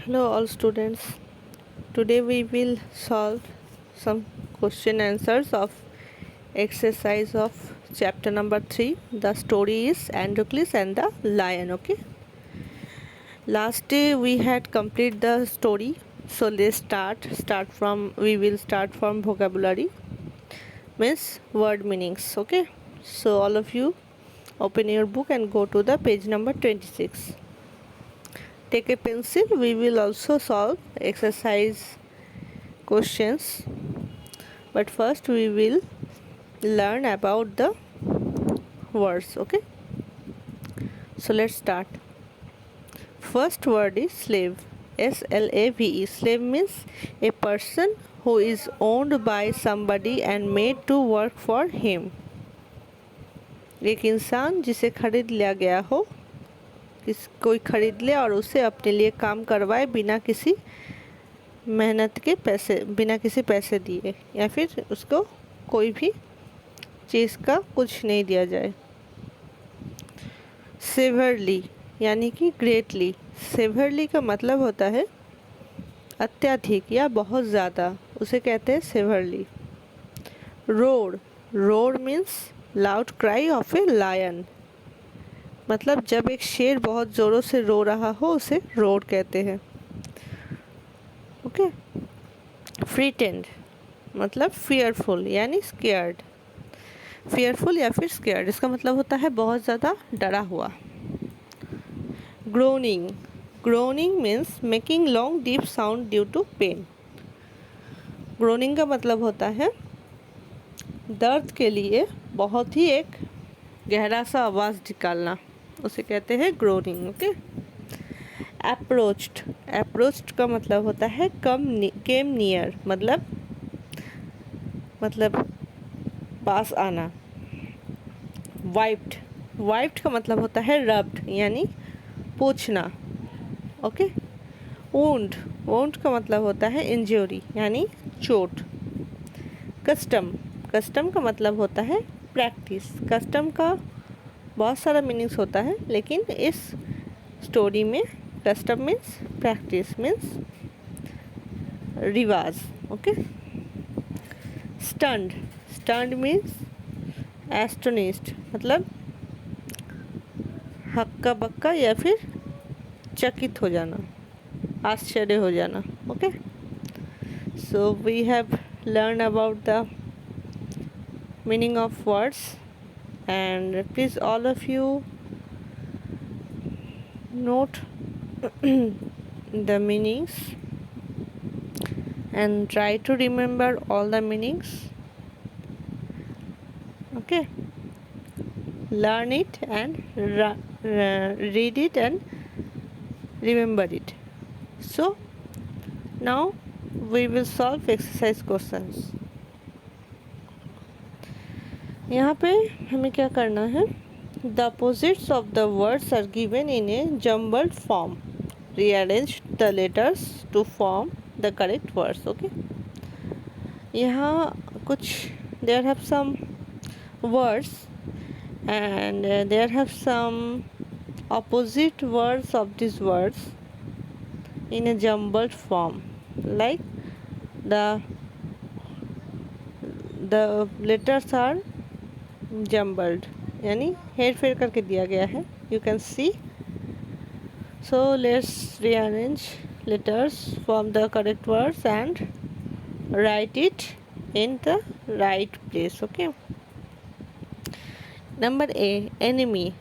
Hello all students. Today we will solve some question answers of exercise of chapter number 3. The story is Androcles and the lion. Okay. Last day we had complete the story. So let's we will start from vocabulary means word meanings. Okay. So all of you open your book and go to the page number 26. Take a pencil. We will also solve exercise questions, but first we will learn about the words. Okay, so let's start. First word is slave. SLAVE. Slave means a person who is owned by somebody and made to work for him. एक इंसान जिसे खरीद लिया गया हो, कोई खरीद ले और उसे अपने लिए काम करवाए बिना किसी मेहनत के पैसे, बिना किसी पैसे दिए, या फिर उसको कोई भी चीज़ का कुछ नहीं दिया जाए. सेवरली यानी कि ग्रेटली. सेवरली का मतलब होता है अत्यधिक या बहुत ज़्यादा, उसे कहते हैं severely. Roar. Roar means loud cry of a lion. मतलब जब एक शेर बहुत ज़ोरों से रो रहा हो उसे रोर कहते हैं. ओके. फ्रीटेंड मतलब फियरफुल यानी स्केयर्ड. फियरफुल या फिर स्केयर्ड, इसका मतलब होता है बहुत ज़्यादा डरा हुआ. Groaning. Groaning means making long deep sound due to pain. Groaning का मतलब होता है दर्द के लिए बहुत ही एक गहरा सा आवाज़ निकालना, उसे कहते हैं ग्रोनिंग. ओके. अप्रोच्ड. अप्रोच्ड का मतलब होता है केम नियर, मतलब पास आना. वाइप्ड. वाइप्ड का मतलब होता है रब्ड यानी पोंछना. ओके. वुंड. वुंड का मतलब होता है इंजरी यानी चोट. कस्टम. कस्टम का मतलब होता है प्रैक्टिस. कस्टम का बहुत सारा मीनिंग्स होता है, लेकिन इस स्टोरी में कस्टम मीन्स प्रैक्टिस मीन्स रिवाज. Okay. Stunned. Stunned means astonished, मतलब हक्का बक्का या फिर चकित हो जाना, आश्चर्य हो जाना. Okay. So we have learn about the meaning of words, and please all of you note the meanings and try to remember all the meanings. Okay, learn it and read it and remember it. So now we will solve exercise questions. यहाँ पे हमें क्या करना है? The opposites of the words are given in a jumbled form. Rearrange the letters to form the correct words. Okay. यहाँ कुछ there have some words and there have some opposite words of these words in a jumbled form, like the letters are jumbled यानी हेर फेर करके दिया गया है. You can C. So let's rearrange letters from the correct words and right it in the right place. Okay. Number A, enemy.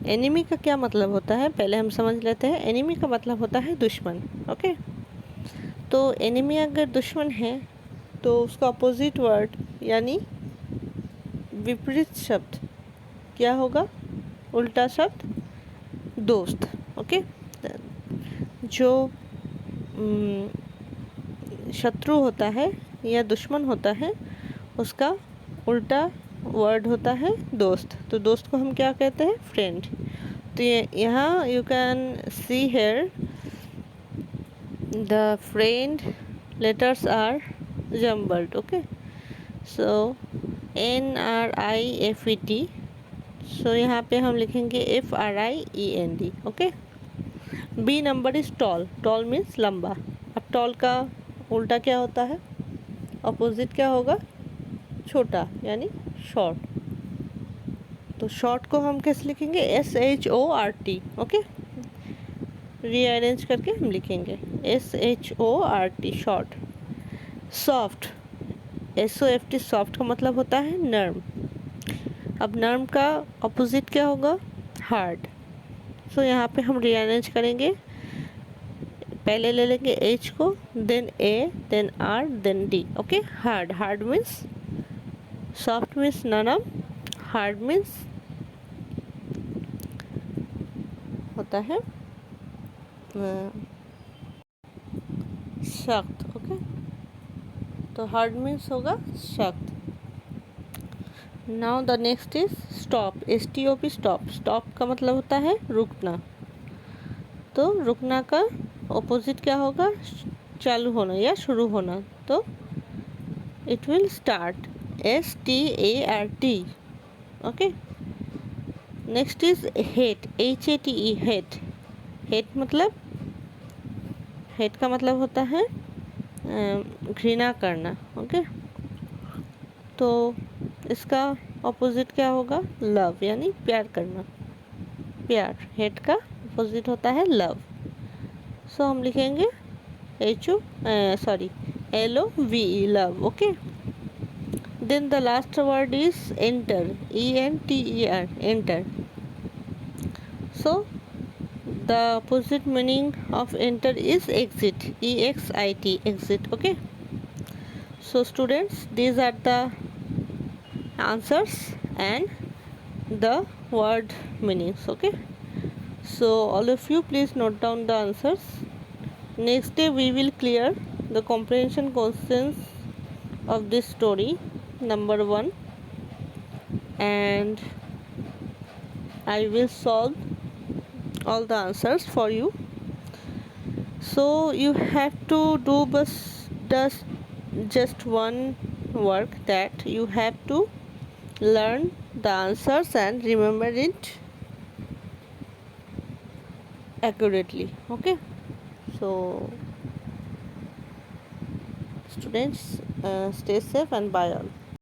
Enemy का क्या मतलब होता है पहले हम समझ लेते हैं. एनिमी का मतलब होता है दुश्मन. ओके. तो एनिमी अगर दुश्मन है तो उसका अपोजिट वर्ड यानी विपरीत शब्द क्या होगा? उल्टा शब्द दोस्त. ओके. जो शत्रु होता है या दुश्मन होता है उसका उल्टा वर्ड होता है दोस्त. तो दोस्त को हम क्या कहते हैं? फ्रेंड. तो ये यहाँ you can see here the friend letters are jumbled. Okay. So NRIFET. So यहाँ पे हम लिखेंगे FRIEND. Okay. B number is tall, tall means लंबा। अब टॉल का उल्टा क्या होता है, अपोजिट क्या होगा, छोटा यानी शॉर्ट। तो शॉर्ट को हम कैसे लिखेंगे, SHORT, ओके, रीअरेंज करके हम लिखेंगे SHORT, short. Soft, SOFT, soft का मतलब होता है नर्म। अब नर्म का अपोजिट क्या होगा, हार्ड। सो यहाँ पे हम रीअरेंज करेंगे, पहले ले लेंगे H को, then A, then R, then D, okay. Hard, hard means, soft means नरम, हार्ड मीन्स होता है सख्त, ओके। तो हार्ड मीन्स होगा सख्त। Now the next is stop, STOP, stop. Stop का मतलब होता है रुकना। तो रुकना का ऑपोजिट क्या होगा, चालू होना या शुरू होना। तो it will start, START, okay. Next is hate, HATE, hate. Hate मतलब, हेट का मतलब होता है घृणा करना, ओके। तो इसका ऑपोजिट क्या होगा, लव यानी प्यार करना, प्यार। हेट का ऑपोजिट होता है लव। सो हम लिखेंगे LOVE, love, okay. Then the last word is enter, ENTER, enter. So the opposite meaning of enter is exit, EXIT, exit, okay. So students, these are the answers and the word meanings, okay. So all of you please note down the answers. Next day we will clear the comprehension questions of this story number 1, and I will solve all the answers for you. So you have to do just one work, that you have to learn the answers and remember it accurately, okay. So students, stay safe and bye all.